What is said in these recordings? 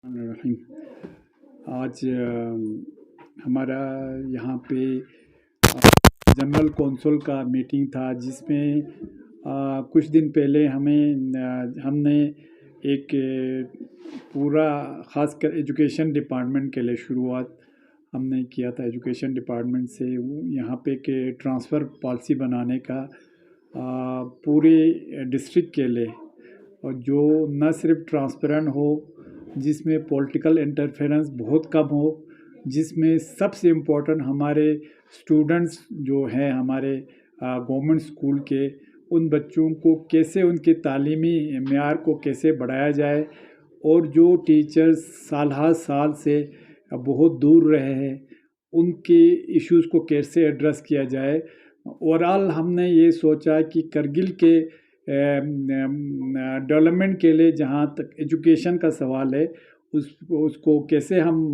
रहीम। आज हमारा यहाँ पे जनरल कौंसिल का मीटिंग था, जिसमें कुछ दिन पहले हमने एक पूरा खासकर एजुकेशन डिपार्टमेंट के लिए शुरुआत हमने किया था। एजुकेशन डिपार्टमेंट से यहाँ पे के ट्रांसफ़र पॉलिसी बनाने का पूरे डिस्ट्रिक्ट के लिए, और जो न सिर्फ ट्रांसपेरेंट हो, जिसमें पॉलिटिकल इंटरफेरेंस बहुत कम हो, जिसमें सबसे इम्पोर्टेंट हमारे स्टूडेंट्स जो हैं हमारे गवर्नमेंट स्कूल के, उन बच्चों को कैसे उनके तालीमी मेयार को कैसे बढ़ाया जाए, और जो टीचर्स साल हर साल से बहुत दूर रहे हैं उनके इश्यूज़ को कैसे एड्रेस किया जाए। ओवरऑल हमने ये सोचा कि करगिल के डेवलपमेंट के लिए जहाँ तक एजुकेशन का सवाल है, उसको कैसे हम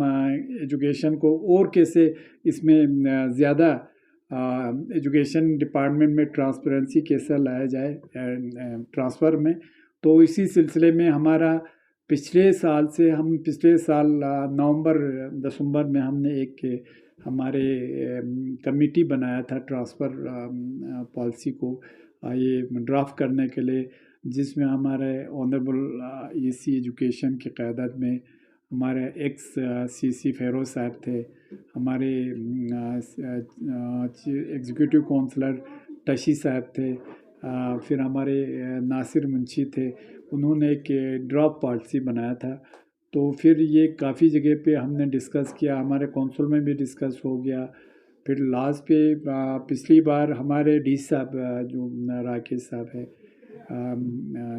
एजुकेशन को और कैसे इसमें ज़्यादा एजुकेशन डिपार्टमेंट में ट्रांसपेरेंसी कैसे लाया जाए ट्रांसफ़र में। तो इसी सिलसिले में हमारा पिछले साल नवंबर दिसंबर में हमने एक हमारे कमेटी बनाया था ट्रांसफ़र पॉलिसी को ये ड्राफ्ट करने के लिए, जिसमें हमारे ऑनरेबल ईसी एजुकेशन की क़यादत में हमारे एक्स सीसी फेरोज साहब थे, हमारे एग्जीक्यूटिव काउंसलर टशी साहब थे, फिर हमारे नासिर मुंशी थे। उन्होंने एक ड्राफ्ट पॉलिसी बनाया था। तो फिर ये काफ़ी जगह पे हमने डिस्कस किया, हमारे काउंसिल में भी डिस्कस हो गया। फिर लास्ट पे पिछली बार हमारे डी साहब जो राकेश साहब है,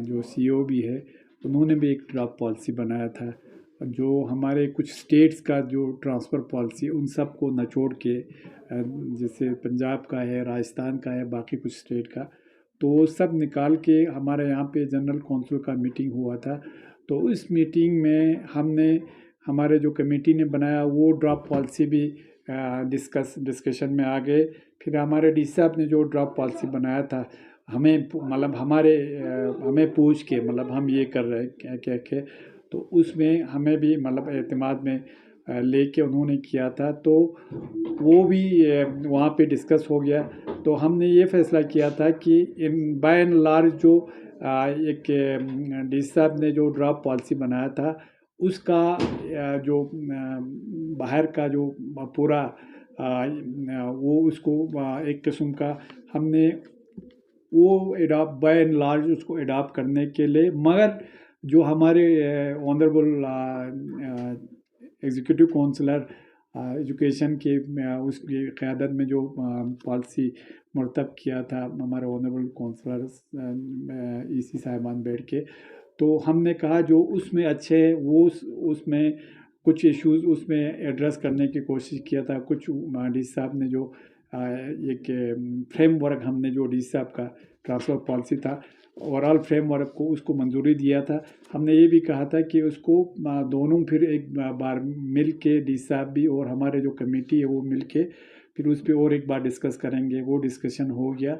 जो सीईओ भी है, उन्होंने भी एक ड्राफ्ट पॉलिसी बनाया था, जो हमारे कुछ स्टेट्स का जो ट्रांसफ़र पॉलिसी उन सब को निचोड़ के, जैसे पंजाब का है, राजस्थान का है, बाकी कुछ स्टेट का, तो वो सब निकाल के हमारे यहाँ पे जनरल कौंसिल का मीटिंग हुआ था। तो इस मीटिंग में हमारे जो कमेटी ने बनाया वो ड्राफ्ट पॉलिसी भी डिस्कशन में आ गए। फिर हमारे डी साहब ने जो ड्राफ्ट पॉलिसी बनाया था, हमें हमें पूछ के हम ये कर रहे हैं क्या क्या, तो उसमें हमें भी एतमाद में लेके उन्होंने किया था। तो वो भी वहाँ पे डिस्कस हो गया। तो हमने ये फैसला किया था कि बाय एंड लार्ज जो एक डी साहब ने जो ड्राफ्ट पॉलिसी बनाया था, उसका जो बाहर का जो पूरा वो उसको एक किस्म का हमने वो बाय एंड लार्ज उसको एडॉप्ट करने के लिए, मगर जो हमारे ऑनरेबल एग्जीक्यूटिव काउंसलर एजुकेशन के उसकी क़यादत में जो पॉलिसी मरतब किया था हमारे ऑनरेबल काउंसलर ईसी साहिबान बैठ के, तो हमने कहा जो उसमें अच्छे है वो उसमें कुछ इश्यूज़ उसमें एड्रेस करने की कोशिश किया था। कुछ डी साहब ने जो एक फ्रेमवर्क हमने जो डी साहब का ट्रांसफ़र पॉलिसी था, ओवरऑल फ्रेमवर्क को उसको मंजूरी दिया था। हमने ये भी कहा था कि उसको दोनों फिर एक बार मिल के डी साहब भी और हमारे जो कमेटी है वो मिल के फिर उस पर और एक बार डिस्कस करेंगे। वो डिस्कशन हो गया।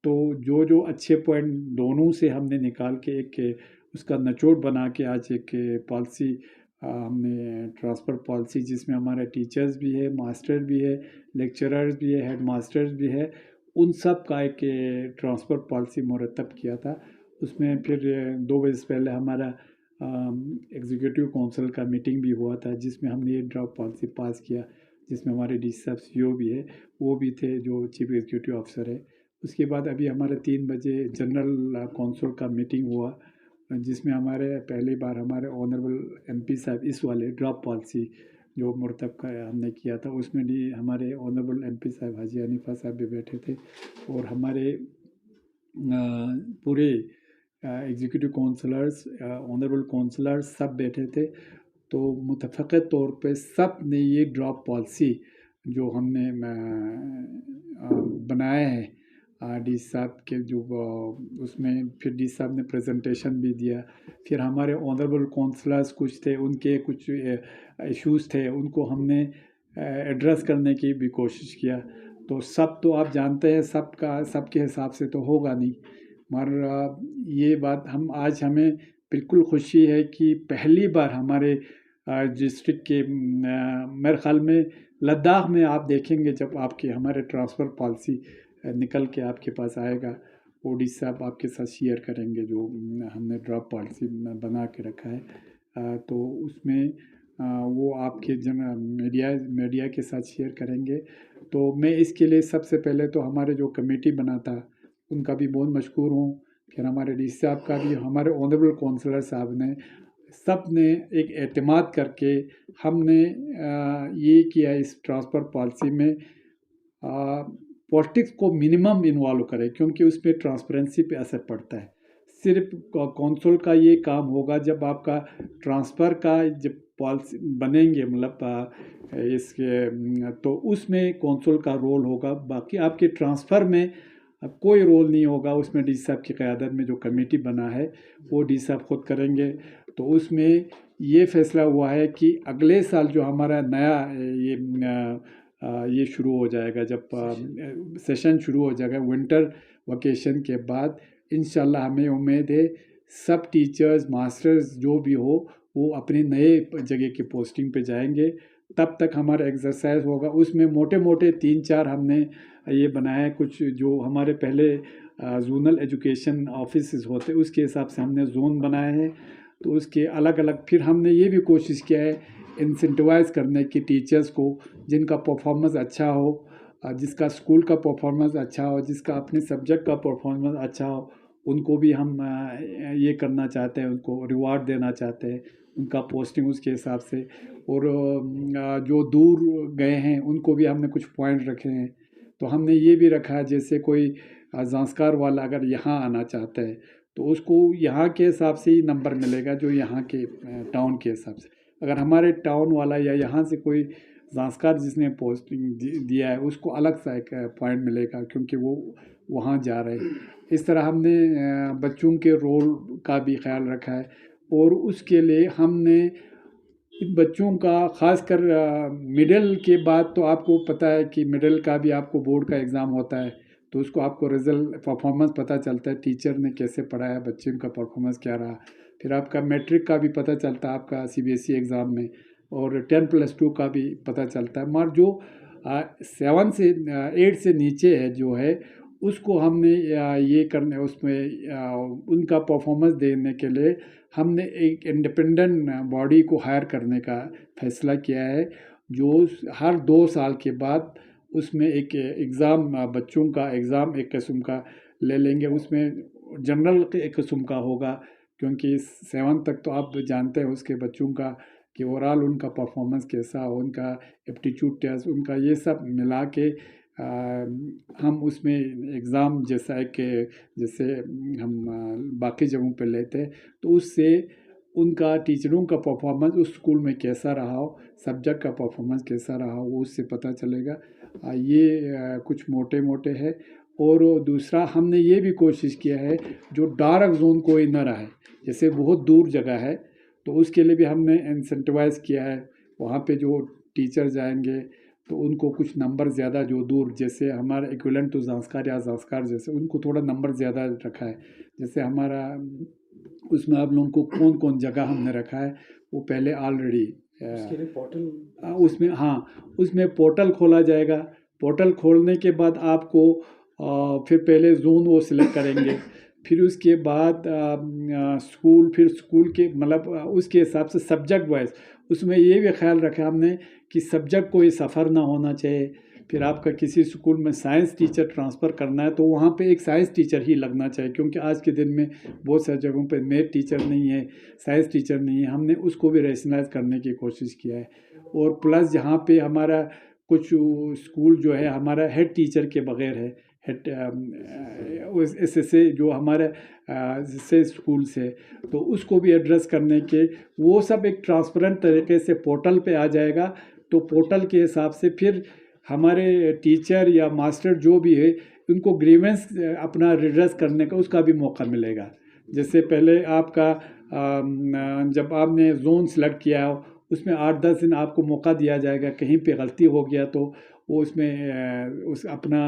तो जो अच्छे पॉइंट दोनों से हमने निकाल के एक उसका निचोड़ बना के आज एक पॉलिसी हमने ट्रांसफ़र पॉलिसी, जिसमें हमारे टीचर्स भी है, मास्टर भी है, लेक्चरर्स भी है, हेड मास्टर्स भी है, उन सब का एक ट्रांसफ़र पॉलिसी मुरतब किया था। उसमें फिर 2 बजे से पहले हमारा एग्जीक्यूटिव काउंसिल का मीटिंग भी हुआ था, जिसमें हमने ये ड्राफ्ट पॉलिसी पास किया, जिसमें हमारे डी साहब सीईओ भी है, वो भी थे, जो चीफ एग्जीक्यूटिव ऑफिसर है। उसके बाद अभी हमारे 3 बजे जनरल काउंसिल का मीटिंग हुआ, जिसमें पहली बार हमारे ऑनरेबल एमपी साहब इस वाले ड्राफ्ट पॉलिसी जो मुरतब का हमने किया था, उसमें भी हमारे ऑनरेबल एमपी साहब हाजी हनीफा साहब भी बैठे थे, और हमारे पूरे एग्जीक्यूटिव काउंसलर्स, ऑनरेबल काउंसलर्स सब बैठे थे। तो मुतफ़क़े तौर पे सब ने ये ड्राफ्ट पॉलिसी जो हमने बनाया है डी साहब के जो उसमें फिर डी साहब ने प्रेजेंटेशन भी दिया। फिर हमारे ऑनरेबल काउंसलर्स कुछ थे, उनके कुछ इश्यूज़ थे, उनको हमने एड्रेस करने की भी कोशिश किया। तो सब तो आप जानते हैं सबके हिसाब से तो होगा नहीं, मगर ये बात हमें बिल्कुल खुशी है कि पहली बार हमारे डिस्ट्रिक्ट के मेरे ख्याल में लद्दाख में आप देखेंगे जब आपके हमारे ट्रांसफ़र पॉलिसी निकल के आपके पास आएगा, ओडी साहब आपके साथ शेयर करेंगे जो हमने ड्रॉप पॉलिसी बना के रखा है। तो उसमें वो आपके जन मीडिया के साथ शेयर करेंगे। तो मैं इसके लिए सबसे पहले तो हमारे जो कमेटी बना था उनका भी बहुत मशहूर हूँ। फिर हमारे डी साहब का भी, हमारे ऑनरेबल काउंसलर साहब ने, सब ने एक एतमाद करके हमने ये किया इस ट्रांसफ़र पॉलिसी में पॉलिटिक्स को मिनिमम इन्वॉल्व करें, क्योंकि उसमें ट्रांसपेरेंसी पे असर पड़ता है। सिर्फ कौंसल का ये काम होगा जब आपका ट्रांसफ़र का जब पॉलिसी बनेंगे, मतलब इसके तो उसमें कौंसल का रोल होगा। बाकी आपके ट्रांसफ़र में अब कोई रोल नहीं होगा। उसमें डी साहब की क़यादत में जो कमेटी बना है वो डी साहब खुद करेंगे। तो उसमें ये फैसला हुआ है कि अगले साल जो हमारा नया ये शुरू हो जाएगा, जब सेशन शुरू हो जाएगा विंटर वकेशन के बाद, इंशाल्लाह हमें उम्मीद है सब टीचर्स मास्टर्स जो भी हो वो अपने नए जगह की पोस्टिंग पे जाएंगे। तब तक हमारा एक्सरसाइज होगा। उसमें मोटे मोटे 3-4 हमने ये बनाया, कुछ जो हमारे पहले जोनल एजुकेशन ऑफिस होते उसके हिसाब से हमने जोन बनाए हैं। तो उसके अलग अलग फिर हमने ये भी कोशिश किया है इंसेंटिवाइज करने की टीचर्स को, जिनका परफॉर्मेंस अच्छा हो, जिसका स्कूल का परफॉर्मेंस अच्छा हो, जिसका अपने सब्जेक्ट का परफॉर्मेंस अच्छा हो, उनको भी हम ये करना चाहते हैं, उनको रिवार्ड देना चाहते हैं, उनका पोस्टिंग उसके हिसाब से। और जो दूर गए हैं उनको भी हमने कुछ पॉइंट रखे हैं। तो हमने ये भी रखा है जैसे कोई ज़ांस्कार वाला अगर यहाँ आना चाहता है तो उसको यहाँ के हिसाब से ही नंबर मिलेगा, जो यहाँ के टाउन के हिसाब से। अगर हमारे टाउन वाला या यहाँ से कोई ज़ांस्कार जिसने पोस्टिंग दिया है उसको अलग सा एक पॉइंट मिलेगा, क्योंकि वो वहाँ जा रहे हैं। इस तरह हमने बच्चों के रोल का भी ख्याल रखा है। और उसके लिए हमने इन बच्चों का ख़ासकर मिडिल के बाद, तो आपको पता है कि मिडिल का भी आपको बोर्ड का एग्ज़ाम होता है, तो उसको आपको रिज़ल्ट परफॉर्मेंस पता चलता है, टीचर ने कैसे पढ़ाया, बच्चे का परफॉर्मेंस क्या रहा। फिर आपका मैट्रिक का भी पता चलता है आपका सीबीएसई एग्ज़ाम में, और 10+2 का भी पता चलता है। मगर जो 7 से 8 से नीचे है जो है उसको हमने ये करने उसमें उनका परफॉर्मेंस देने के लिए हमने एक इंडिपेंडेंट बॉडी को हायर करने का फैसला किया है, जो हर 2 साल के बाद उसमें एक एग्ज़ाम, बच्चों का एग्ज़ाम एक किस्म का ले लेंगे। उसमें जनरल एक किस्म का होगा, क्योंकि 7 तक तो आप जानते हैं उसके बच्चों का कि ओवरऑल उनका परफॉर्मेंस कैसा हो, उनका एप्टीट्यूड टेस्ट, उनका ये सब मिला के हम उसमें एग्ज़ाम जैसा है कि जैसे हम बाकी जगहों पे लेते हैं, तो उससे उनका टीचरों का परफॉर्मेंस उस स्कूल में कैसा रहा हो, सब्जेक्ट का परफॉर्मेंस कैसा रहा हो, वो उससे पता चलेगा। ये कुछ मोटे मोटे है। और दूसरा हमने ये भी कोशिश किया है जो डार्क जोन कोई न रहे, जैसे बहुत दूर जगह है तो उसके लिए भी हमने इंसेंटिवाइज़ किया है। वहाँ पे जो टीचर जाएंगे तो उनको कुछ नंबर ज़्यादा, जो दूर जैसे हमारा इक्विवेलेंट टू ज़ांस्कार या ज़ांस्कार जैसे, उनको थोड़ा नंबर ज़्यादा रखा है। जैसे हमारा उसमें आप लोगों को कौन कौन जगह हमने रखा है वो पहले ऑलरेडी उसके लिए पोर्टल उसमें, हाँ, उसमें पोर्टल खोला जाएगा। पोर्टल खोलने के बाद आपको फिर पहले जोन वो सिलेक्ट करेंगे, फिर उसके बाद स्कूल, फिर स्कूल के मतलब उसके हिसाब से सब्जेक्ट वाइज उसमें ये भी ख्याल रखा हमने कि सब्जेक्ट कोई सफ़र ना होना चाहिए। फिर आपका किसी स्कूल में साइंस टीचर ट्रांसफ़र करना है तो वहाँ पे एक साइंस टीचर ही लगना चाहिए, क्योंकि आज के दिन में बहुत सारी जगहों पे मैथ टीचर नहीं है, साइंस टीचर नहीं है। हमने उसको भी रैशनलाइज करने की कोशिश किया है। और प्लस जहाँ पे हमारा कुछ स्कूल जो है हमारा हेड टीचर के बगैर है, हेड ऐसे जो हमारे से स्कूल से, तो उसको भी एड्रेस करने के, वो सब एक ट्रांसपेरेंट तरीके से पोर्टल पे आ जाएगा। तो पोर्टल के हिसाब से फिर हमारे टीचर या मास्टर जो भी है उनको ग्रीवेंस अपना रिड्रेस करने का उसका भी मौका मिलेगा। जैसे पहले आपका जब आपने जोन सेलेक्ट किया हो उसमें 8-10 दिन आपको मौका दिया जाएगा, कहीं पे गलती हो गया तो वो उसमें उस अपना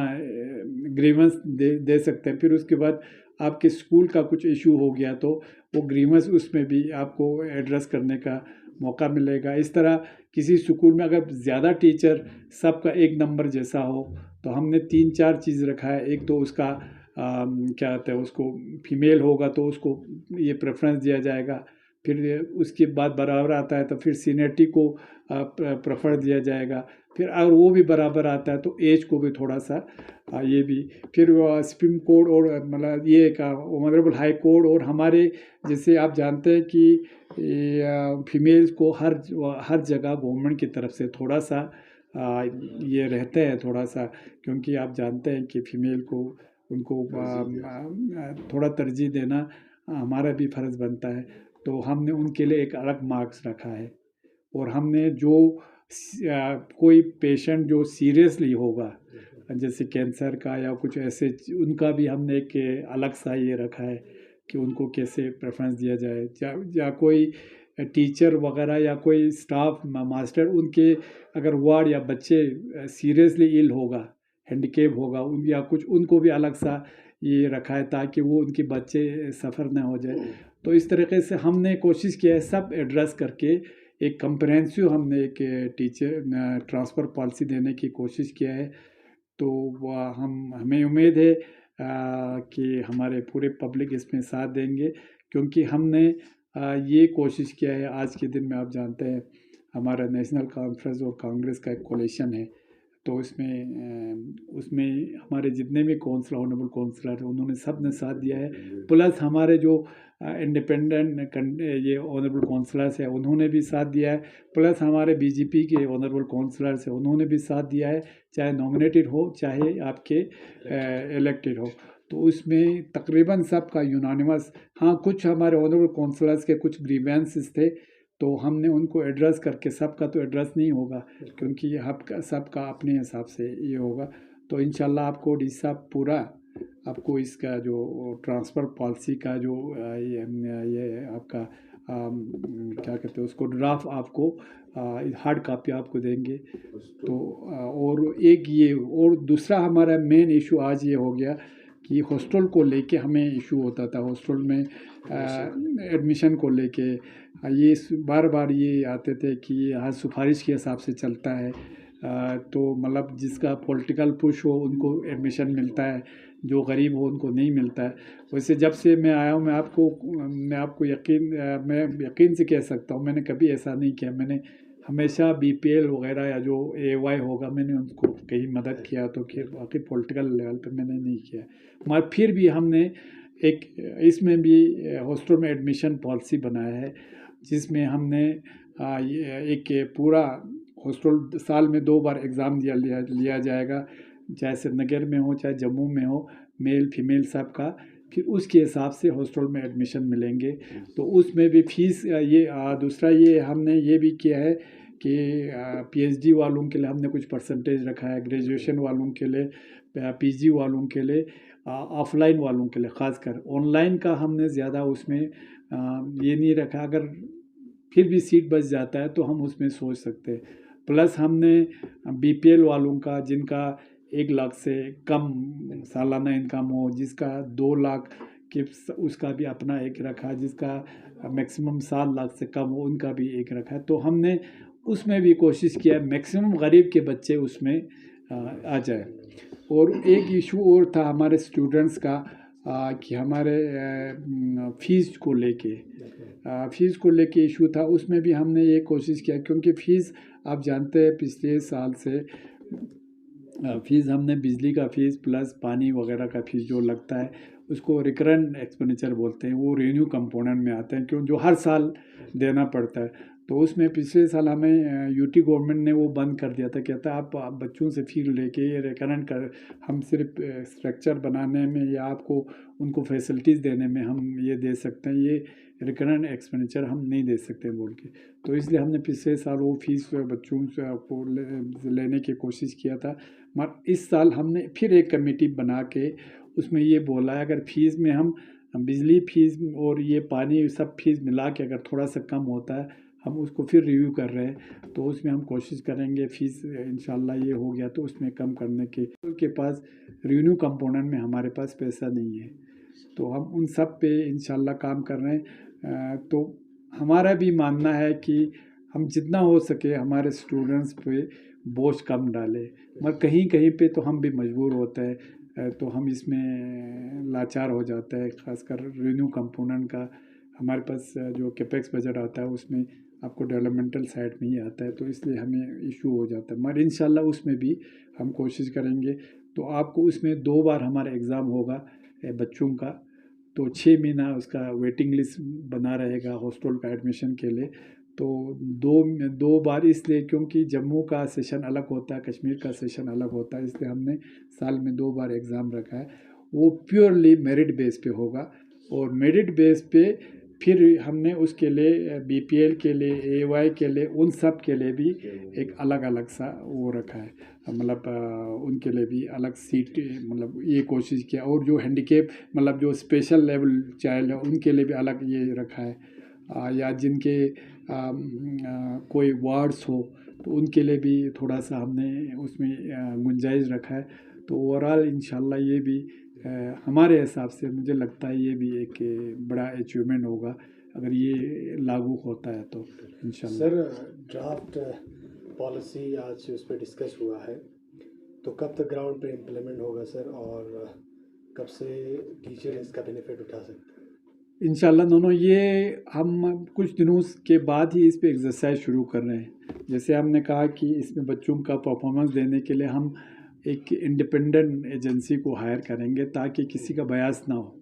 ग्रीवेंस दे सकते हैं। फिर उसके बाद आपके स्कूल का कुछ इशू हो गया तो वो ग्रीवेंस उसमें भी आपको एड्रेस करने का मौका मिलेगा। इस तरह किसी स्कूल में अगर ज़्यादा टीचर सबका एक नंबर जैसा हो तो हमने 3-4 चीज़ रखा है। एक तो उसका क्या कहते हैं उसको, फीमेल होगा तो उसको ये प्रेफरेंस दिया जाएगा। फिर उसके बाद बराबर आता है तो फिर सीनियरिटी को प्रेफर दिया जाएगा। फिर अगर वो भी बराबर आता है तो एज को भी थोड़ा सा ये भी। फिर सुप्रीम कोर्ट और मतलब ये का ऑनरेबल हाई कोर्ट और हमारे जैसे आप जानते हैं कि फीमेल्स को हर जगह गवर्नमेंट की तरफ से थोड़ा सा ये रहते हैं थोड़ा सा, क्योंकि आप जानते हैं कि फीमेल को उनको थोड़ा तरजीह देना हमारा भी फ़र्ज़ बनता है। तो हमने उनके लिए एक अलग मार्क्स रखा है। और हमने जो कोई पेशेंट जो सीरियसली होगा जैसे कैंसर का या कुछ ऐसे उनका भी हमने एक अलग सा ये रखा है कि उनको कैसे प्रेफरेंस दिया जाए। या कोई टीचर वगैरह या कोई स्टाफ मास्टर उनके अगर वार्ड या बच्चे सीरियसली इल होगा, हैंडीकेप होगा या कुछ, उनको भी अलग सा ये रखा है ताकि वो उनके बच्चे सफ़र ना हो जाए। तो इस तरीके से हमने कोशिश किया है सब एड्रेस करके एक कंप्रहेंसिव हमने एक टीचर ट्रांसफ़र पॉलिसी देने की कोशिश किया है। तो हमें उम्मीद है कि हमारे पूरे पब्लिक इसमें साथ देंगे, क्योंकि हमने ये कोशिश किया है। आज के दिन में आप जानते हैं हमारा नेशनल कॉन्फ्रेंस और कांग्रेस का एक कोalition है, तो उसमें हमारे जितने भी कौंसलर ऑनरेबल कौंसलर हैं उन्होंने सब ने साथ दिया है। प्लस हमारे जो इंडिपेंडेंट ये ऑनरेबल कौंसलर्स हैं उन्होंने भी साथ दिया है। प्लस हमारे बीजेपी के ऑनरेबल कौंसलर्स हैं उन्होंने भी साथ दिया है, चाहे नॉमिनेटेड हो चाहे आपके इलेक्टेड हो। तो उसमें तकरीबन सबका यूनानिमस। हाँ, कुछ हमारे ऑनरेबल कौंसलर्स के कुछ ग्रीवेंसेस थे तो हमने उनको एड्रेस करके, सबका तो एड्रेस नहीं होगा क्योंकि ये सबका अपने हिसाब से ये होगा। तो इंशाल्लाह आपको डी साहब पूरा आपको इसका जो ट्रांसफ़र पॉलिसी का जो ये आपका क्या कहते हैं उसको ड्राफ्ट आपको हार्ड कॉपी आपको देंगे। तो और एक ये और दूसरा हमारा मेन इशू आज ये हो गया कि हॉस्टल को लेके हमें इशू होता था। हॉस्टल में एडमिशन को लेके ये बार बार ये आते थे कि हर सिफारिश के हिसाब से चलता है। तो मतलब जिसका पॉलिटिकल पुश हो उनको एडमिशन मिलता है, जो गरीब हो उनको नहीं मिलता है। वैसे जब से मैं आया हूँ मैं आपको मैं यकीन से कह सकता हूँ मैंने कभी ऐसा नहीं किया। मैंने हमेशा बीपीएल वगैरह या जो एवाई होगा मैंने उनको कहीं मदद किया, तो कि बाकी पॉलिटिकल लेवल पे मैंने नहीं किया। मगर फिर भी हमने एक इसमें भी हॉस्टल में एडमिशन पॉलिसी बनाया है जिसमें हमने एक पूरा हॉस्टल साल में 2 बार एग्ज़ाम लिया जाएगा, चाहे श्रीनगर में हो चाहे जम्मू में हो, मेल फीमेल सब का। फिर उसके हिसाब से हॉस्टल में एडमिशन मिलेंगे। तो उसमें भी फ़ीस ये दूसरा ये हमने ये भी किया है कि पीएचडी वालों के लिए हमने कुछ परसेंटेज रखा है, ग्रेजुएशन वालों के लिए, पीजी वालों के लिए, ऑफलाइन वालों के लिए ख़ासकर। ऑनलाइन का हमने ज़्यादा उसमें ये नहीं रखा। अगर फिर भी सीट बच जाता है तो हम उसमें सोच सकते हैं। प्लस हमने बीपीएल वालों का जिनका 1 लाख से कम सालाना इनकम हो, जिसका 2 लाख के उसका भी अपना एक रखा, जिसका मैक्सिमम 7 लाख से कम हो उनका भी एक रखा है। तो हमने उसमें भी कोशिश किया मैक्सिमम गरीब के बच्चे उसमें आ जाए। और एक इशू और था हमारे स्टूडेंट्स का कि हमारे फ़ीस को लेके इशू था। उसमें भी हमने ये कोशिश किया क्योंकि फ़ीस आप जानते हैं पिछले साल से फ़ीस हमने बिजली का फ़ीस प्लस पानी वगैरह का फ़ीस जो लगता है उसको रिकरेंट एक्सपेंडिचर बोलते हैं, वो रेवेन्यू कंपोनेंट में आते हैं क्यों जो हर साल देना पड़ता है। तो उसमें पिछले साल हमें यूटी गवर्नमेंट ने वो बंद कर दिया था, कहता आप बच्चों से फ़ी लेके ये रिकरेंट कर, हम सिर्फ स्ट्रक्चर बनाने में या आपको उनको फैसिलिटीज़ देने में हम ये दे सकते हैं, ये रिकरेंट एक्सपेंडिचर हम नहीं दे सकते बोल के। तो इसलिए हमने पिछले साल वो फ़ीस बच्चों से को लेने की कोशिश किया था। मगर इस साल हमने फिर एक कमेटी बना के उसमें ये बोला है अगर फ़ीस में हम बिजली फ़ीस और ये पानी सब फ़ीस मिला के अगर थोड़ा सा कम होता है हम उसको फिर रिव्यू कर रहे हैं। तो उसमें हम कोशिश करेंगे फ़ीस इंशाल्लाह ये हो गया तो उसमें कम करने के पास रेवेन्यू कंपोनेंट में हमारे पास पैसा नहीं है, तो हम उन सब पे इंशाल्लाह काम कर रहे हैं। तो हमारा भी मानना है कि हम जितना हो सके हमारे स्टूडेंट्स पे बोझ कम डालें, मगर कहीं कहीं पे तो हम भी मजबूर होते हैं, तो हम इसमें लाचार हो जाता है। ख़ासकर रिन्यू कंपोनेंट का हमारे पास जो कैपेक्स बजट आता है उसमें आपको डेवलपमेंटल साइड में ही आता है, तो इसलिए हमें इशू हो जाता है। मगर इंशाल्लाह उसमें भी हम कोशिश करेंगे। तो आपको उसमें 2 बार हमारा एग्ज़ाम होगा बच्चों का, तो 6 महीना उसका वेटिंग लिस्ट बना रहेगा हॉस्टल का एडमिशन के लिए। तो दो बार इसलिए क्योंकि जम्मू का सेशन अलग होता है, कश्मीर का सेशन अलग होता है, इसलिए हमने साल में 2 बार एग्ज़ाम रखा है। वो प्योरली मेरिट बेस पे होगा, और मेरिट बेस पे फिर हमने उसके लिए बीपीएल के लिए, एवाई के लिए, उन सब के लिए भी एक अलग अलग सा वो रखा है। मतलब उनके लिए भी अलग सीट, मतलब ये कोशिश किया। और जो हैंडीकेप मतलब जो स्पेशल लेवल चाइल्ड है उनके लिए भी अलग ये रखा है। या जिनके कोई वार्ड्स हो तो उनके लिए भी थोड़ा सा हमने उसमें गुंजाइश रखा है। तो ओवरऑल इंशाल्लाह ये भी हमारे हिसाब से मुझे लगता है ये भी एक बड़ा अचीवमेंट होगा अगर ये लागू होता है तो इंशाल्लाह। सर ड्राफ्ट पॉलिसी आज उस पर डिस्कस हुआ है, तो कब तक ग्राउंड पे इम्प्लीमेंट होगा सर, और कब से टीचर इसका बेनिफिट उठा सकते हैं? इंशाल्लाह दोनों ये हम कुछ दिनों के बाद ही इस पे एक्सरसाइज शुरू कर रहे हैं। जैसे हमने कहा कि इसमें बच्चों का परफॉर्मेंस देने के लिए हम एक इंडिपेंडेंट एजेंसी को हायर करेंगे ताकि किसी का बयास ना हो।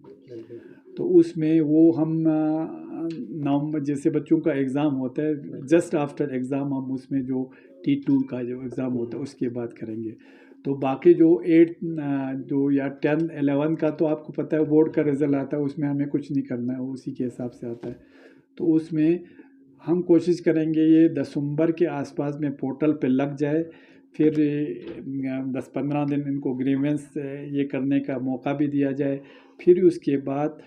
तो उसमें वो हम नवंबर जैसे बच्चों का एग्ज़ाम होता है, जस्ट आफ्टर एग्ज़ाम हम उसमें जो T2 का जो एग्ज़ाम होता है उसके बाद करेंगे। तो बाकी जो 8 जो या 10 11 का तो आपको पता है बोर्ड का रिज़ल्ट आता है, उसमें हमें कुछ नहीं करना है, वो उसी के हिसाब से आता है। तो उसमें हम कोशिश करेंगे ये दिसंबर के आसपास में पोर्टल पे लग जाए। फिर 10-15 दिन इनको ग्रीवेंस ये करने का मौका भी दिया जाए। फिर उसके बाद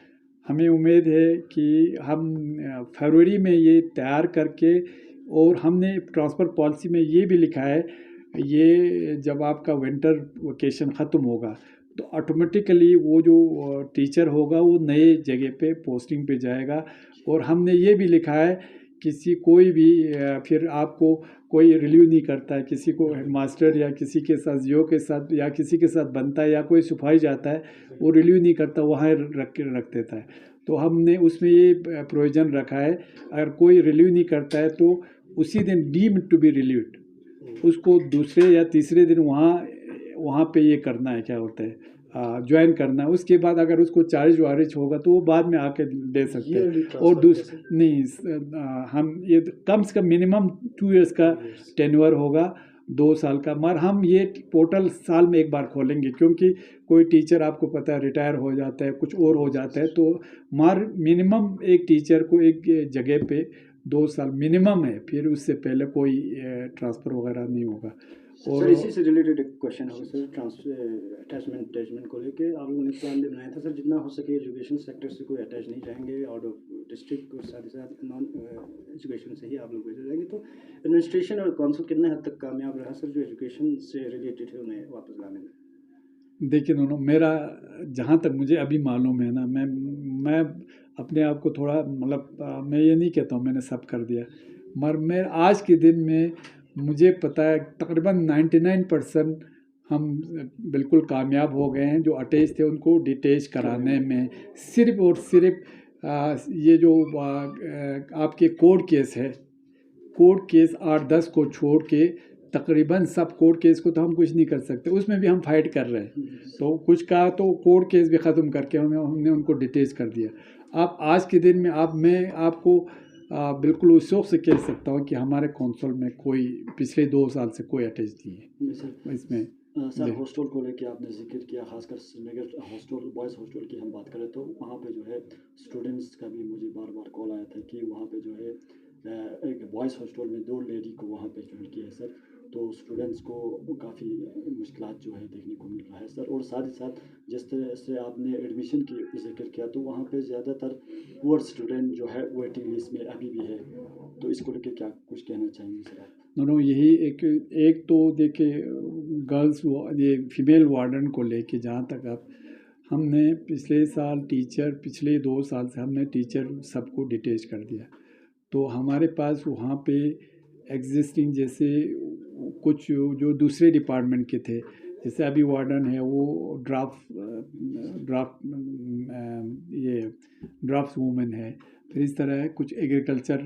हमें उम्मीद है कि हम फरवरी में ये तैयार करके, और हमने ट्रांसफ़र पॉलिसी में ये भी लिखा है, ये जब आपका विंटर वेकेशन ख़त्म होगा तो ऑटोमेटिकली वो जो टीचर होगा वो नए जगह पे पोस्टिंग पे जाएगा। और हमने ये भी लिखा है किसी कोई भी फिर आपको कोई रिलीव नहीं करता है, किसी को हेडमास्टर या किसी के साथ जियो के साथ या किसी के साथ बनता है या कोई सिपाही जाता है वो रिलीव नहीं करता, वहाँ रख देता है। तो हमने उसमें ये प्रोविज़न रखा है, अगर कोई रिलीव नहीं करता है तो उसी दिन डीम्ड टू बी रिलीव्ड उसको दूसरे या तीसरे दिन वहाँ पे ये करना है, क्या होता है ज्वाइन करना है। उसके बाद अगर उसको चार्ज वारिज होगा तो वो बाद में आके दे सकते हैं। और नहीं हम ये कम से कम मिनिमम 2 इयर्स का टेन्योर होगा, 2 साल का। मगर हम ये पोर्टल साल में एक बार खोलेंगे क्योंकि कोई टीचर आपको पता है रिटायर हो जाता है, कुछ और हो जाता है, तो मगर मिनिमम एक टीचर को एक जगह पे 2 साल मिनिमम है, फिर उससे पहले कोई ट्रांसफ़र वगैरह नहीं होगा। और सर इसी से रिलेटेड एक क्वेश्चन होगा सर, अटैचमेंट को लेके आप लोगों ने प्लान भी बनाया था सर, जितना हो सके एजुकेशन सेक्टर से कोई अटैच नहीं जाएंगे, आउट ऑफ डिस्ट्रिक्ट और साथ ही साथ नॉन एजुकेशन से ही आप लोग भेजे जाएंगे। तो एडमिनिस्ट्रेशन और काउंसिल कितने हद तक कामयाब रहा सर जो एजुकेशन से रिलेटेड है उन्हें वापस लाने में? देखिए दोनों, मेरा जहाँ तक मुझे अभी मालूम है ना, मैं अपने आप को थोड़ा मतलब मैं ये नहीं कहता हूँ मैंने सब कर दिया, मगर मैं आज के दिन में मुझे पता है तकरीबन 99% हम बिल्कुल कामयाब हो गए हैं। जो अटैच थे उनको डिटैच कराने में सिर्फ और सिर्फ ये जो आपके कोर्ट केस है, कोर्ट केस 8-10 को छोड़ के तकरीबन सब कोर्ट केस को तो हम कुछ नहीं कर सकते, उसमें भी हम फाइट कर रहे हैं। तो कुछ का तो कोर्ट केस भी ख़त्म करके हमने उनको डिटेच कर दिया। आप आज के दिन में मैं आपको बिल्कुल उस शौक से कह सकता हूँ कि हमारे कौंसल में कोई पिछले 2 साल से कोई अटैच नहीं है इसमें। सर हॉस्टल को लेके आपने जिक्र किया, खासकर श्रीनगर हॉस्टल बॉयज़ हॉस्टल की हम बात करें तो वहाँ पे जो है स्टूडेंट्स का भी मुझे बार बार कॉल आया था कि वहाँ पे जो है एक बॉयज़ हॉस्टल में 2 लेडी को वहाँ पे ज्वाइन किया है सर, तो स्टूडेंट्स को काफ़ी मुश्किलात जो है देखने को मिल रहा है सर। और साथ ही साथ जिस तरह से आपने एडमिशन की जिक्र किया तो वहाँ पे ज़्यादातर पुअर स्टूडेंट जो है वेटिंग लिस्ट में अभी भी है, तो इसको लेके क्या कुछ कहना चाहेंगे सर आप? दोनों यही एक तो देखिए गर्ल्स ये फीमेल वार्डन को लेके जहाँ तक हमने पिछले साल पिछले 2 साल से हमने टीचर सबको डिटेच कर दिया। तो हमारे पास वहाँ पे एग्जिस्टिंग जैसे कुछ जो दूसरे डिपार्टमेंट के थे, जैसे अभी वार्डन है वो ड्राफ्ट ये ड्राफ्ट वूमेन है। फिर इस तरह कुछ एग्रीकल्चर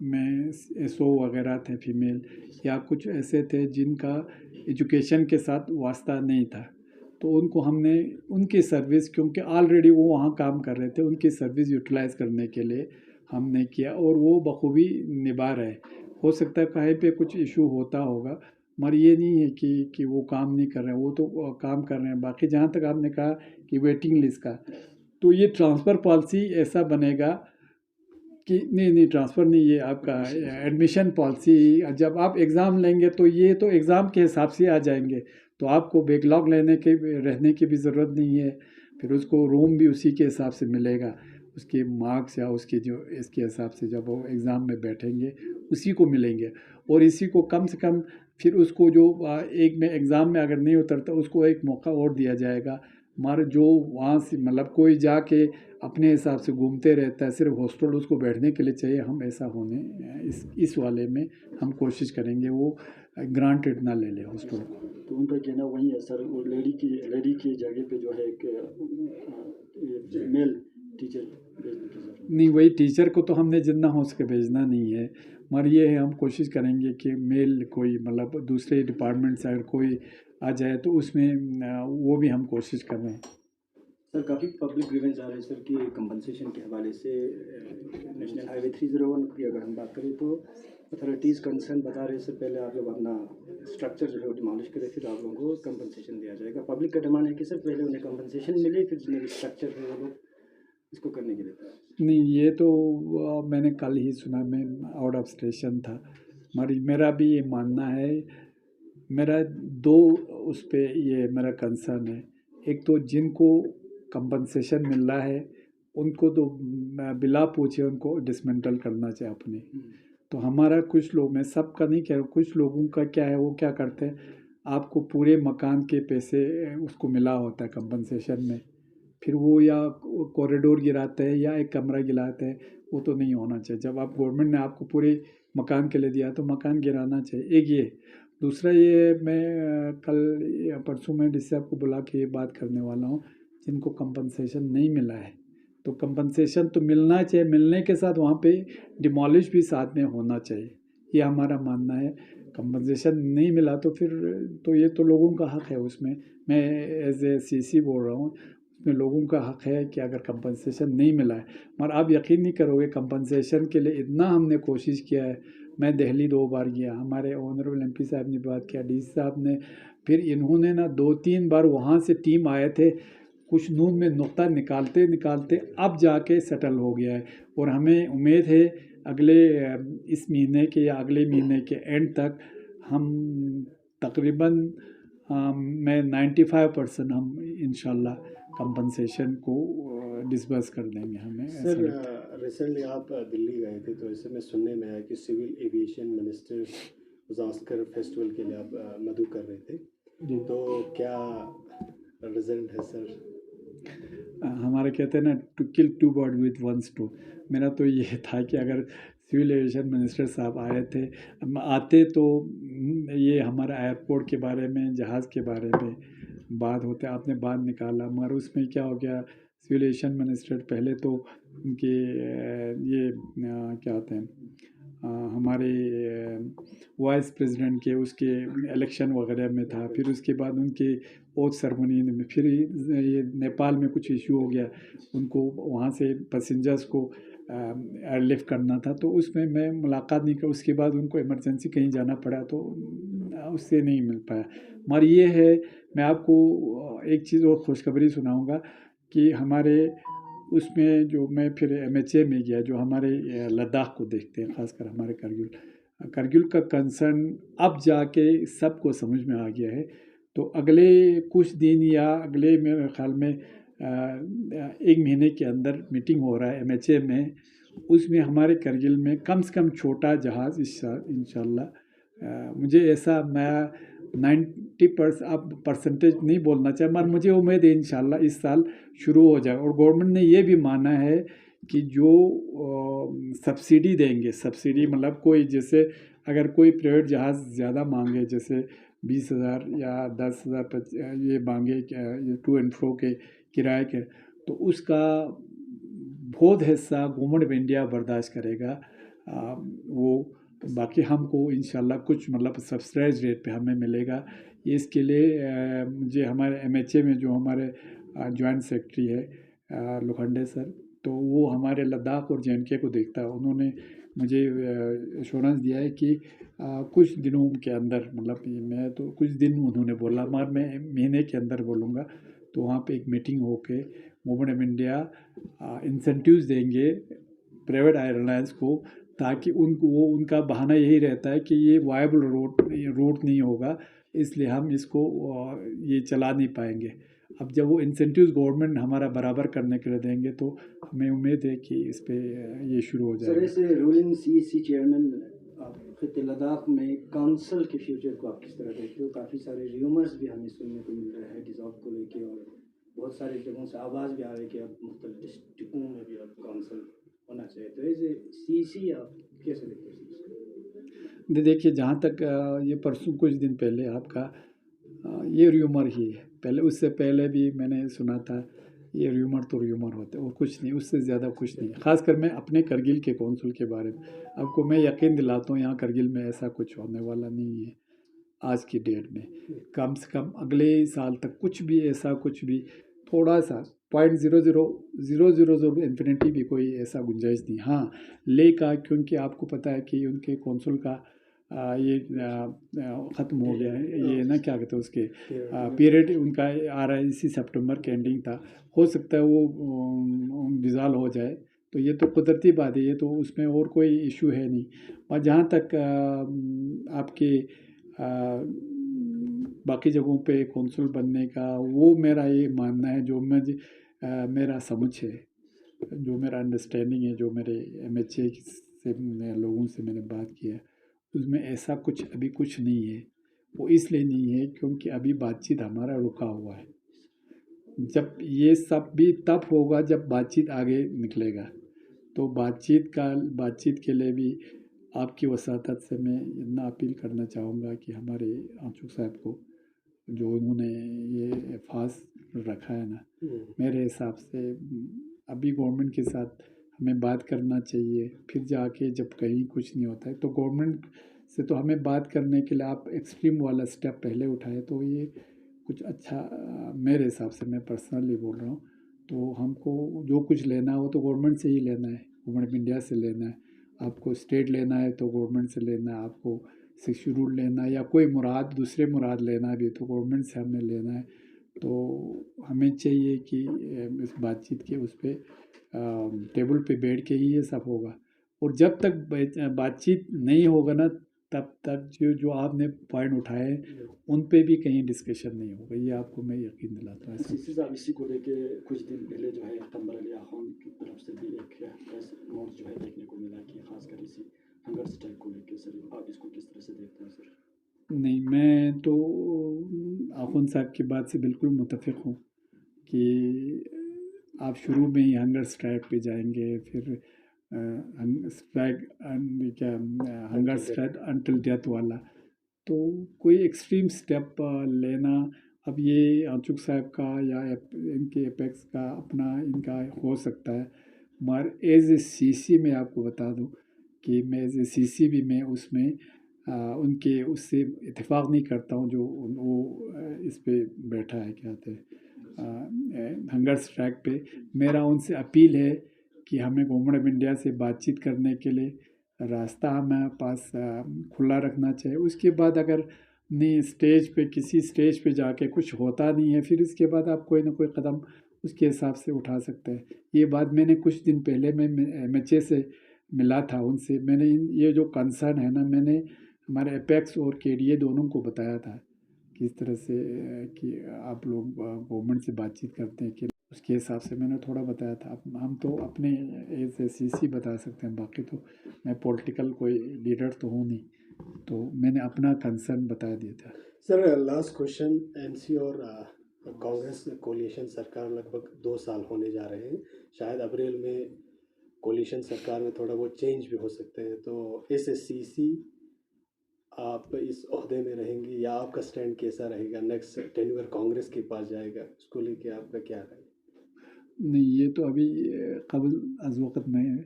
में एसओ वगैरह थे फीमेल, या कुछ ऐसे थे जिनका एजुकेशन के साथ वास्ता नहीं था, तो उनको हमने उनकी सर्विस, क्योंकि ऑलरेडी वो वहाँ काम कर रहे थे, उनकी सर्विस यूटिलाइज़ करने के लिए हमने किया और वो बखूबी निभा रहे। हो सकता है कहीं पे कुछ इशू होता होगा, मगर ये नहीं है कि वो काम नहीं कर रहे हैं, वो तो काम कर रहे हैं। बाकी जहाँ तक आपने कहा कि वेटिंग लिस्ट का, तो ये ट्रांसफ़र पॉलिसी ऐसा बनेगा कि नहीं ट्रांसफ़र नहीं, ये आपका एडमिशन पॉलिसी, जब आप एग्ज़ाम लेंगे तो ये तो एग्ज़ाम के हिसाब से आ जाएंगे, तो आपको बैकलॉग रहने की भी ज़रूरत नहीं है। फिर उसको रूम भी उसी के हिसाब से मिलेगा, उसके मार्क्स या उसके जो इसके हिसाब से जब वो एग्ज़ाम में बैठेंगे उसी को मिलेंगे। और इसी को कम से कम फिर उसको जो एक में एग्ज़ाम में अगर नहीं उतरता उसको एक मौका और दिया जाएगा। मगर जो वहाँ से मतलब कोई जाके अपने हिसाब से घूमते रहता है, सिर्फ हॉस्टल उसको बैठने के लिए चाहिए, हम ऐसा होने इस वाले में हम कोशिश करेंगे वो ग्रांटेड ना ले ले हॉस्टल को। तो उनका कहना वही है सर, वो लेडी की जगह पे जो है एक मेल टीचर भेजने की जरूरत नहीं, वही टीचर को तो हमने जितना हो सके भेजना नहीं है, मगर ये है हम कोशिश करेंगे कि मेल कोई मतलब दूसरे डिपार्टमेंट से अगर कोई आ जाए तो उसमें वो भी हम कोशिश कर रहे हैं। सर काफ़ी पब्लिक ग्रीवेंस आ रहे हैं सर कि कंपनसेशन के हवाले से नेशनल हाईवे 301 की अगर हम बात करें तो अथॉरिटीज़ कंसर्न बता रहे हैं सर, पहले आप लोग अपना स्ट्रक्चर जो है वो डिमोलिश करें, फिर आप लोगों को कंपनसेशन दिया जाएगा। पब्लिक का डिमांड है कि सर पहले उन्हें कंपनसेशन मिले, फिर जितने भी स्ट्रक्चर है वो लोग इसको करने के लिए तैयार। नहीं, ये तो मैंने कल ही सुना, मैं आउट ऑफ स्टेशन था, मगर मेरा भी ये मानना है, मेरा दो उस पे ये मेरा कंसर्न है। एक तो जिनको कंपनसेशन मिल रहा है उनको तो बिला पूछे उनको डिसमेंटल करना चाहिए अपने। तो हमारा कुछ लोग, मैं सबका नहीं कह रहा, कुछ लोगों का क्या है, वो क्या करते हैं, आपको पूरे मकान के पैसे उसको मिला होता है कंपनसेशन में, फिर वो या कॉरिडोर गिराते हैं या एक कमरा गिराते हैं, वो तो नहीं होना चाहिए। जब आप गवर्नमेंट ने आपको पूरे मकान के लिए दिया तो मकान गिराना चाहिए। एक ये, दूसरा ये मैं कल या परसों में जिससे आपको बुला के ये बात करने वाला हूँ, जिनको कंपनसेशन नहीं मिला है तो कंपनसेशन तो मिलना चाहिए, मिलने के साथ वहाँ पे डिमोलिश भी साथ में होना चाहिए, ये हमारा मानना है। कंपनसेशन नहीं मिला तो फिर तो ये तो लोगों का हक है, उसमें मैं एज ए सीसी बोल रहा हूँ, उसमें लोगों का हक है कि अगर कंपनसेशन नहीं मिला है। मगर आप यकीन नहीं करोगे, कंपनसेशन के लिए इतना हमने कोशिश किया है। मैं दिल्ली 2 बार गया, हमारे ऑनरेबल एमपी साहब ने बात किया, डीसी साहब ने, फिर इन्होंने ना 2-3 बार वहाँ से टीम आए थे, कुछ नून में नुक्ता निकालते निकालते अब जाके सेटल हो गया है। और हमें उम्मीद है अगले इस महीने के या अगले महीने के एंड तक हम तकरीबन मैं 95% हम इंशाल्लाह कंपनसेशन को डिसबर्स कर देंगे हमें। सर रिसेंटली आप दिल्ली गए थे, तो ऐसे में सुनने में आया कि civil aviation minister Oscar festival के लिए आप मदु कर रहे थे, तो क्या रिजल्ट है सर? हमारे कहते हैं ना, to kill 2 bird with 1 stone. मेरा तो ये था कि अगर सिविल एविएशन मिनिस्टर साहब आते तो ये हमारा एयरपोर्ट के बारे में, जहाज़ के बारे में बात होते, आपने बात निकाला, मगर उसमें क्या हो गया, सिविल एविएशन मिनिस्टर पहले तो उनके ये क्या होते हैं हमारे वाइस प्रेसिडेंट के उसके इलेक्शन वगैरह में था, फिर उसके बाद उनके ओथ सेरेमनी में, फिर ये नेपाल में कुछ इशू हो गया, उनको वहाँ से पैसेंजर्स को एयरलिफ्ट करना था, तो उसमें मैं मुलाकात नहीं कर, उसके बाद उनको इमरजेंसी कहीं जाना पड़ा तो उससे नहीं मिल पाया। मगर ये है, मैं आपको एक चीज़ और खुशखबरी सुनाऊंगा कि हमारे उसमें जो मैं फिर MHA में गया, जो हमारे लद्दाख को देखते हैं, ख़ासकर हमारे करगिल का कंसर्न अब जाके सबको समझ में आ गया है। तो अगले कुछ दिन या अगले मेरे ख्याल में 1 महीने के अंदर मीटिंग हो रहा है MHA में, उसमें हमारे करगिल में कम से कम छोटा जहाज़ इंशाल्लाह, मुझे ऐसा मैं 90% अब परसेंटेज नहीं बोलना चाहिए, मगर मुझे उम्मीद है इंशाल्लाह इस साल शुरू हो जाएगा। और गवर्नमेंट ने ये भी माना है कि जो सब्सिडी देंगे, सब्सिडी मतलब कोई जैसे अगर कोई प्राइवेट जहाज़ ज़्यादा मांगे, जैसे 20,000 या 10,000 ये मांगे ये टू एंड फ्रो के किराए के, तो उसका बहुत हिस्सा गवर्नमेंट ऑफ इंडिया बर्दाश्त करेगा। वो बाकी हमको इंशाल्लाह कुछ मतलब सब्सिडाइज रेट पे हमें मिलेगा। इसके लिए मुझे हमारे MHA में जो हमारे जॉइंट सेक्रेटरी है लोखंडे सर, तो वो हमारे लद्दाख और JNK को देखता है। उन्होंने मुझे एश्योरेंस दिया है कि कुछ दिनों के अंदर, मतलब मैं तो कुछ दिन उन्होंने बोला, मगर मैं महीने के अंदर बोलूँगा, तो वहाँ पे एक मीटिंग होके गवर्नमेंट ऑफ इंडिया इंसेंटिव्स देंगे प्राइवेट एयरलाइंस को, ताकि उनको वो उनका बहाना यही रहता है कि ये वायबल रूट नहीं होगा, इसलिए हम इसको ये चला नहीं पाएंगे। अब जब वो इंसेंटिव्स गवर्नमेंट हमारा बराबर करने के लिए देंगे, तो हमें उम्मीद है कि इस पे ये शुरू हो सर, जाएगा। ऐसे रूलिंग CEC चेयरमैन आप खित्ते लद्दाख में काउंसिल के फ्यूचर को आप किस तरह देखते हो? काफ़ी सारे र्यूमर्स भी हमें सुनने को मिल रहे हैं डिसॉल्व को लेके, और बहुत सारे जगहों से आवाज़ भी आ रही है कि अब मुख्तलिफ डिस्ट्रिक्टों में भी अब काउंसिल होना चाहिए। तो ऐसे CEC आप कैसे देखते हो? देखिए, जहाँ तक ये परसों कुछ दिन पहले आपका ये र्यूमर ही है, पहले उससे पहले भी मैंने सुना था, ये र्यूमर तो र्यूमर होते हैं और कुछ नहीं, उससे ज़्यादा कुछ नहीं। ख़ासकर मैं अपने करगिल के कौंसिल के बारे में आपको मैं यकीन दिलाता हूँ, यहाँ करगिल में ऐसा कुछ होने वाला नहीं है आज की डेट में। कम से कम अगले साल तक कुछ भी ऐसा, कुछ भी थोड़ा सा 0.00000 इन्फिनिटी भी कोई ऐसा गुंजाइश नहीं। हाँ, ले का, क्योंकि आपको पता है कि उनके कौंसिल का ये ख़त्म हो गया है, ये ना क्या कहते हैं उसके पीरियड उनका आ रहा है, इसी सितंबर के एंडिंग था। हो सकता है वो डिज़ॉल्व हो जाए, तो ये तो कुदरती बात है, ये तो उसमें और कोई इशू है नहीं। और जहाँ तक आपके बाकी जगहों पे कौंसिल बनने का, वो मेरा ये मानना है, जो मुझे मेरा समझ है, जो मेरा अंडरस्टैंडिंग है, जो मेरे MHA से लोगों से मैंने बात किया है, उसमें ऐसा कुछ अभी कुछ नहीं है। वो इसलिए नहीं है क्योंकि अभी बातचीत हमारा रुका हुआ है। जब ये सब भी तब होगा जब बातचीत आगे निकलेगा, तो बातचीत के लिए भी आपकी वसातत से मैं इतना अपील करना चाहूँगा कि हमारे आंचुक साहब को, जो उन्होंने ये फास रखा है ना, मेरे हिसाब से अभी गवर्नमेंट के साथ हमें बात करना चाहिए। फिर जाके जब कहीं कुछ नहीं होता है, तो गवर्नमेंट से तो हमें बात करने के लिए आप एक्सट्रीम वाला स्टेप पहले उठाए, तो ये कुछ अच्छा मेरे हिसाब से, मैं पर्सनली बोल रहा हूँ। तो हमको जो कुछ लेना है वो तो गवर्नमेंट से ही लेना है, गवर्नमेंट ऑफ इंडिया से लेना है। आपको स्टेट लेना है तो गवर्नमेंट से लेना है, आपको शेड्यूल लेना है या कोई मुराद दूसरे मुराद लेना भी तो गवर्नमेंट से हमें लेना है। तो हमें चाहिए कि इस बातचीत के उस पर टेबल पे बैठ के ही ये सब होगा। और जब तक बातचीत नहीं होगा ना, तब तक जो आपने पॉइंट उठाए उन पे भी कहीं डिस्कशन नहीं होगा, ये आपको मैं यकीन दिलाता हूँ। CC साहब, इसी को लेके कुछ दिन पहले जो है तंबर अली खान की तरफ से भी एक प्रेस नोट जो है देखने को मिला कि खासकर इसी हंगर स्ट्राइक को लेके। सर, आप इसको किस तरह से देखते हैं सर? नहीं, मैं तो आखुन साहब की बात से बिल्कुल मुतफिक हूँ कि आप शुरू में ही हंगर स्ट्राइक पे जाएंगे, फिर स्ट्राइक क्या हंगर स्ट्राइक अनटिल डेथ वाला, तो कोई एक्सट्रीम स्टेप लेना, अब ये आंचुक साहब का या इनके एपेक्स का अपना इनका हो सकता है, मगर एज ए CC मैं आपको बता दूं कि मैं एज ए CC भी मैं उसमें उनके उससे इत्तेफाक नहीं करता हूँ जो वो इस पे बैठा है, क्या कहते हैं हंगर स्ट्राइक पे। मेरा उनसे अपील है कि हमें गवर्नमेंट ऑफ इंडिया से बातचीत करने के लिए रास्ता हमारे पास खुला रखना चाहिए। उसके बाद अगर नहीं स्टेज पे, किसी स्टेज पे जाके कुछ होता नहीं है, फिर इसके बाद आप कोई ना कोई कदम उसके हिसाब से उठा सकते हैं। ये बात मैंने कुछ दिन पहले मैं MHA से मिला था, उनसे मैंने ये जो कंसर्न है ना, मैंने हमारे एपेक्स और KDA दोनों को बताया था किस तरह से कि आप लोग गवर्नमेंट से बातचीत करते हैं कि उसके हिसाब से मैंने थोड़ा बताया था। हम तो अपने एज ए CC बता सकते हैं, बाकी तो मैं पॉलिटिकल कोई लीडर तो हूँ नहीं, तो मैंने अपना कंसर्न बता दिया था। सर, लास्ट क्वेश्चन, NC और कांग्रेस कोलिशन सरकार लगभग 2 साल होने जा रहे हैं। शायद अप्रैल में कोलिशन सरकार में थोड़ा बहुत चेंज भी हो सकते हैं, तो SSCC आप इस ओहदे में रहेंगी या आपका स्टैंड कैसा रहेगा? नेक्स्ट टेन्योर कांग्रेस के पास जाएगा, उसको लेके आपका क्या राय? नहीं, ये तो अभी क़ब्ल अज़ वक़्त मैं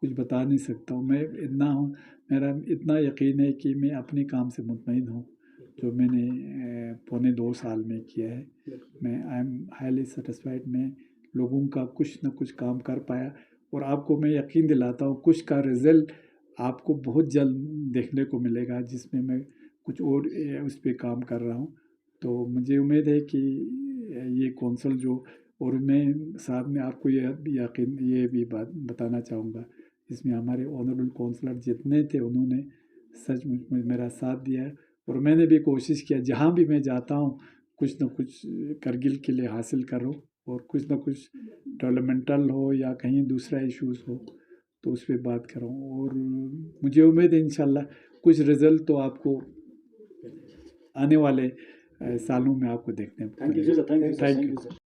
कुछ बता नहीं सकता हूँ। मैं इतना हूँ, मेरा इतना यकीन है कि मैं अपने काम से मुतमईन हूँ, जो मैंने पौने 2 साल में किया है। मैं आई एम हाईली सैटिस्फाइड। मैं लोगों का कुछ न कुछ काम कर पाया और आपको मैं यकीन दिलाता हूँ, कुछ का रिज़ल्ट आपको बहुत जल्द देखने को मिलेगा, जिसमें मैं कुछ और उस पे काम कर रहा हूँ। तो मुझे उम्मीद है कि ये कौंसल जो, और मैं साथ में आपको ये भी बात बताना चाहूँगा, इसमें हमारे ऑनरेबल काउंसलर जितने थे उन्होंने सचमुच में मेरा साथ दिया है और मैंने भी कोशिश किया जहाँ भी मैं जाता हूँ कुछ न कुछ करगिल के लिए हासिल करो और कुछ न कुछ डेवलपमेंटल हो या कहीं दूसरा इश्यूज़ हो तो उस पर बात करूँ। और मुझे उम्मीद है इंशाल्लाह कुछ रिज़ल्ट तो आपको आने वाले सालों में आपको देखने को थैंक यू सर, मिलेगा। Thank you sir, thank thank you. You sir.